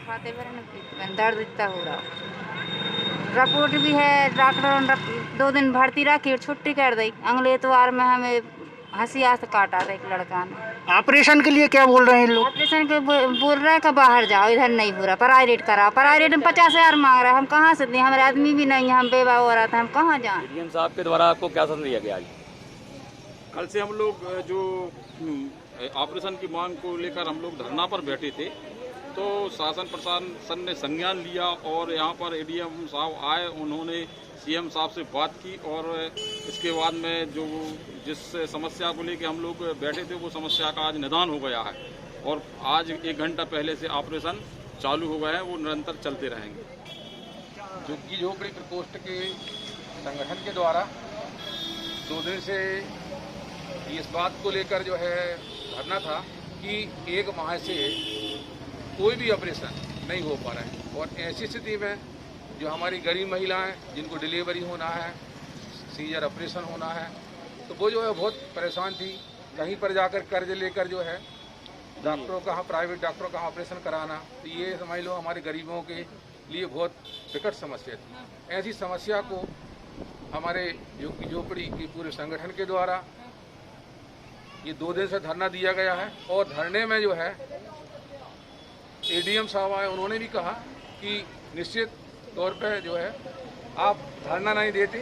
खाते भरे न दर्द इतना हो रहा। रिपोर्ट भी है, डॉक्टर ने 2 दिन भर्ती रखी और छुट्टी कर दी। अगले एतवार में हमें हंसिया से काटा था एक लड़का ने। ऑपरेशन के लिए क्या बोल रहे हैं लोग? ऑपरेशन के बोल रहे हैं कि बाहर जाओ, इधर नहीं हो रहा, प्राइवेट कराओ। प्राइवेट में 50,000 मांग रहा है, हम कहाँ से दें? हमारे आदमी भी नहीं है, हम बेवा हो रहा था, हम कहाँ जाएं? एडीएम साहब के द्वारा आपको क्या संदेश दिया गया आज? कल से हम लोग जो ऑपरेशन की मांग को लेकर हम लोग धरना पर बैठे थे, तो शासन प्रशासन ने संज्ञान लिया और यहाँ पर एडीएम साहब आए, उन्होंने सीएम साहब से बात की और इसके बाद में जो जिस समस्या को लेकर हम लोग बैठे थे वो समस्या का आज निदान हो गया है और आज 1 घंटा पहले से ऑपरेशन चालू हो गए हैं, वो निरंतर चलते रहेंगे। झुग्गी झोपड़ी प्रकोष्ठ के संगठन के द्वारा 2 दिन से इस बात को लेकर जो है धरना था कि 1 माह से कोई भी ऑपरेशन नहीं हो पा रहा है और ऐसी स्थिति में जो हमारी गरीब महिलाएं जिनको डिलीवरी होना है, सीजर ऑपरेशन होना है, तो वो जो है बहुत परेशान थी। कहीं पर जाकर कर्ज लेकर जो है डॉक्टरों का, प्राइवेट डॉक्टरों का ऑपरेशन कराना, तो ये समझ लो हमारे गरीबों के लिए बहुत विकट समस्या थी। ऐसी समस्या को हमारे झुग्गी झोपड़ी की पूरे संगठन के द्वारा ये 2 दिन से धरना दिया गया है और धरने में जो है एडीएम साहब आए, उन्होंने भी कहा कि निश्चित तौर पर जो है आप धरना नहीं देते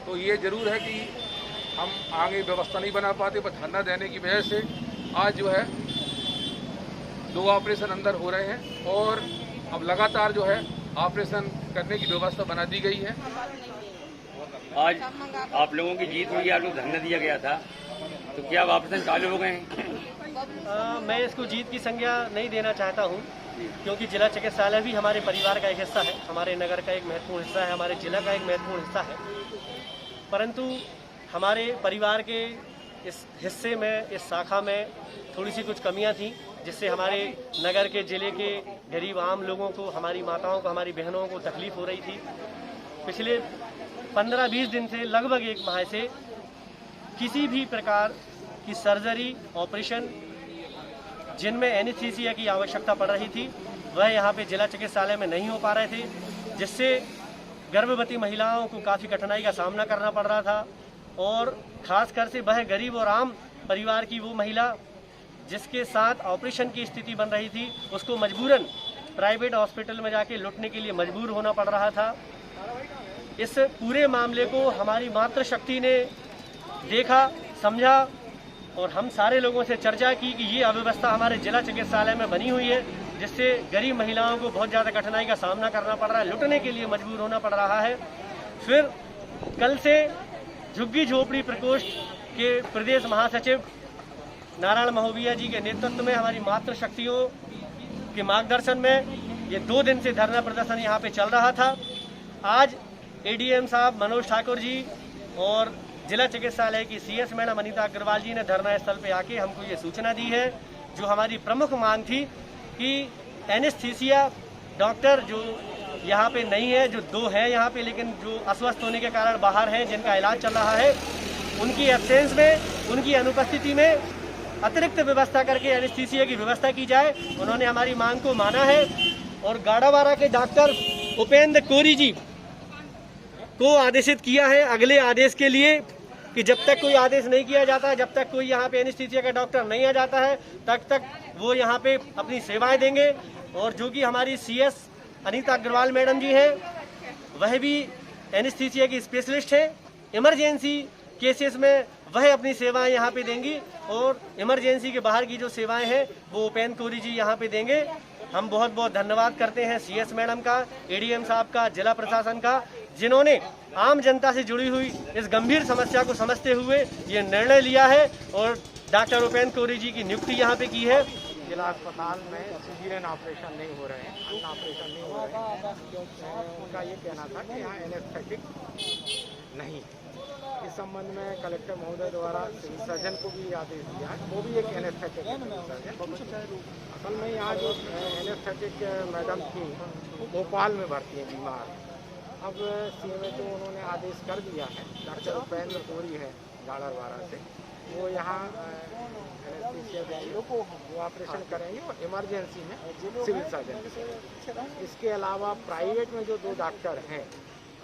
तो ये जरूर है कि हम आगे व्यवस्था नहीं बना पाते, पर धरना देने की वजह से आज जो है 2 ऑपरेशन अंदर हो रहे हैं और अब लगातार जो है ऑपरेशन करने की व्यवस्था बना दी गई है। आज आप लोगों की जीत हुई, आपको धरना दिया गया था, तो क्या अब ऑपरेशन चालू हो गए हैं? मैं इसको जीत की संज्ञा नहीं देना चाहता हूं, क्योंकि जिला चिकित्सालय भी हमारे परिवार का एक हिस्सा है, हमारे नगर का एक महत्वपूर्ण हिस्सा है, हमारे जिला का एक महत्वपूर्ण हिस्सा है। परंतु हमारे परिवार के इस हिस्से में, इस शाखा में थोड़ी सी कुछ कमियां थी, जिससे हमारे नगर के, जिले के गरीब आम लोगों को, हमारी माताओं को, हमारी बहनों को तकलीफ हो रही थी। पिछले 15-20 दिन से, लगभग 1 माह से किसी भी प्रकार की सर्जरी, ऑपरेशन जिनमें एनेस्थीसिया की आवश्यकता पड़ रही थी, वह यहाँ पे जिला चिकित्सालय में नहीं हो पा रहे थे, जिससे गर्भवती महिलाओं को काफ़ी कठिनाई का सामना करना पड़ रहा था। और ख़ासकर से वह गरीब और आम परिवार की वो महिला जिसके साथ ऑपरेशन की स्थिति बन रही थी, उसको मजबूरन प्राइवेट हॉस्पिटल में जाके लुटने के लिए मजबूर होना पड़ रहा था। इस पूरे मामले को हमारी मातृशक्ति ने देखा, समझा और हम सारे लोगों से चर्चा की कि ये अव्यवस्था हमारे जिला चिकित्सालय में बनी हुई है, जिससे गरीब महिलाओं को बहुत ज़्यादा कठिनाई का सामना करना पड़ रहा है, लुटने के लिए मजबूर होना पड़ रहा है। फिर कल से झुग्गी झोपड़ी प्रकोष्ठ के प्रदेश महासचिव नारायण महोबिया जी के नेतृत्व में, हमारी मातृशक्तियों के मार्गदर्शन में ये 2 दिन से धरना प्रदर्शन यहाँ पे चल रहा था। आज एडीएम साहब मनोज ठाकुर जी और जिला चिकित्सालय की सीएस मैडम अनीता अग्रवाल जी ने धरना स्थल पे आके हमको ये सूचना दी है। जो हमारी प्रमुख मांग थी कि एनेस्थीसिया डॉक्टर जो यहाँ पे नहीं है, जो 2 हैं यहाँ पे, लेकिन जो अस्वस्थ होने के कारण बाहर हैं, जिनका इलाज चल रहा है, उनकी एब्सेंस में, उनकी अनुपस्थिति में अतिरिक्त व्यवस्था करके एनेस्थीसिया की व्यवस्था की जाए। उन्होंने हमारी मांग को माना है और गाड़ावाड़ा के डॉक्टर उपेंद्र कोरी जी को आदेशित किया है अगले आदेश के लिए कि जब तक कोई आदेश नहीं किया जाता है, जब तक कोई यहाँ पे एनेस्थीसिया का डॉक्टर नहीं आ जाता है, तब तक वो यहाँ पे अपनी सेवाएं देंगे। और जो कि हमारी सीएस अनीता अग्रवाल मैडम जी हैं, वह भी एनेस्थीसिया की स्पेशलिस्ट है। इमरजेंसी केसेस में वह अपनी सेवाएं यहाँ पे देंगी और इमरजेंसी के बाहर की जो सेवाएं हैं वो उपेंद्र कोरी जी यहाँ पे देंगे। हम बहुत बहुत धन्यवाद करते हैं सीएस मैडम का, एडीएम साहब का, जिला प्रशासन का, जिन्होंने आम जनता से जुड़ी हुई इस गंभीर समस्या को समझते हुए ये निर्णय लिया है और डॉक्टर उपेंद्र कोरी जी की नियुक्ति यहाँ पे की है। जिला अस्पताल में सीजरियन ऑपरेशन नहीं हो रहे हैं, अन्य ऑपरेशन नहीं हो रहे हैं। उनका ये कहना था कि यहाँ एनेस्थेटिक नहीं। इस संबंध में कलेक्टर महोदय द्वारा सिविल सर्जन को भी आदेश दिया है, वो भी एक एनेस्थेटिक सर्जन। असल में यहाँ जो एनेस्थेटिक मैडम थी वो भोपाल में भर्ती हैं, बीमार। अब सीएमए तो उन्होंने आदेश कर दिया है, डॉक्टर उपेंद्र कोरी है गाड़ावाड़ा से, वो यहाँ एनेस्थीसिया देंगे, वो ऑपरेशन करेंगे और इमरजेंसी में सिविल सर्जन। इसके अलावा प्राइवेट में जो 2 डॉक्टर हैं,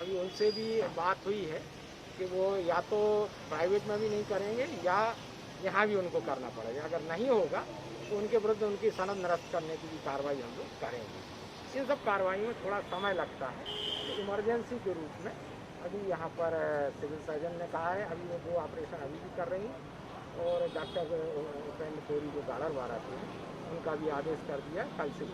अभी उनसे भी बात हुई है कि वो या तो प्राइवेट में भी नहीं करेंगे या यहाँ भी उनको करना पड़ेगा। अगर नहीं होगा तो उनके विरुद्ध उनकी सनद निरस्त करने की भी कार्रवाई हम लोग करेंगे। इन सब कार्रवाई में थोड़ा समय लगता है। तो इमरजेंसी के रूप में अभी यहाँ पर सिविल सर्जन ने कहा है, अभी वो 2 ऑपरेशन अभी भी कर रही हैं और डॉक्टर उपेंद्र कोरी जो गाड़र वाला थे उनका भी आदेश कर दिया कल से।